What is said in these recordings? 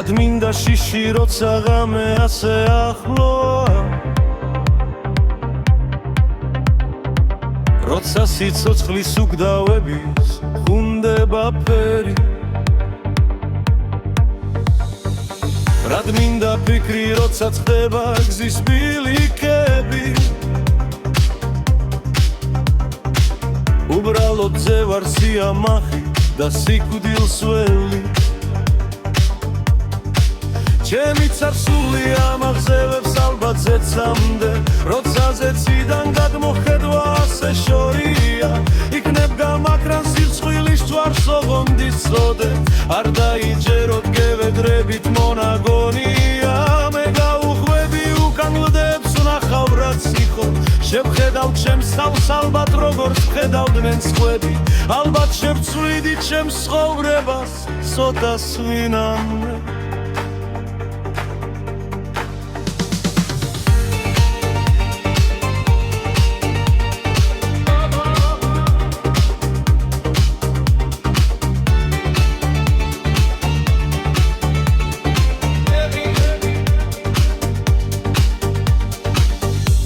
რად მინდა შიში როცა ღამე ასე ახლოა როცა სიცოცხლის უკდავების ხუნდება ფერი რად მინდა ფიქრი როცა წდება გზის ბილიკები უბრალოდ ზევარ სიამახი და სიკვდილს ველი ჩემი ცარსული ამაღზევებს ალბათ ზეცამდე როცა ზეციდან გადმოხედვა ასე შორია იქნებ გამაკრან სირცხვილის ჯვარს ოღონდის წოდე არ დაიჯეროთ გევედრებით მონაგონია მე გაუხვები უკან ლდებს ვნახავ რაც იყო შევხედავ ჩემს თავს ალბათ როგორც ვხედავდნენ სხვები ალბათ შევცვლიდი ჩემს ცხოვრებას ცოტას ვინამე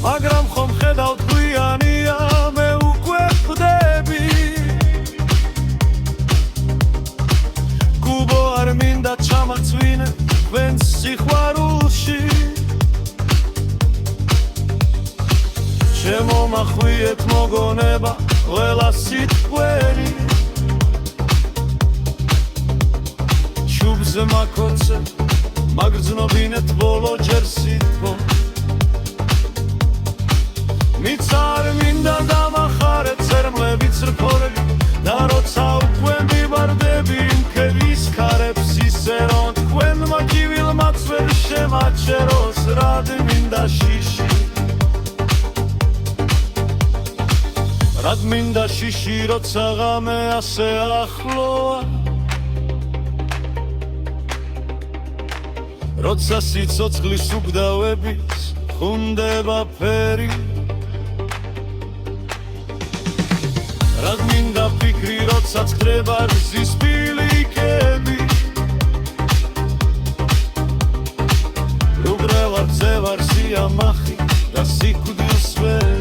მაგრამ ხომ ხედავ თვლიანია მე უკვე ვხვდები გუბო არ მინდა ჩამაცვინე თქვენს სიყვარულში ჩემო მახვიეთ მოგონება ყველა სიტყვერი ჩუბზე მაკოცე მაგრძნობინეთ ბოლო ჯერ სიტყვა მიცა არ მინდა დამახარე ცერმლები ცრფორები და როცა უკვე მივარდები იმ ქევის ქარებს ისე რომ თქვენმა კივილმაც ვერ შემაჩეროს რად მინდა შიში რად მინდა შიში როცა ღამე ასე ახლოა როცა სიცოცხლის უკდავების ხუნდება ფერი რად მინდა ფიქრი როცა წდება გზის ბილიკები უბრალოდ ზევარ სიამახი და სიკვდილს ველი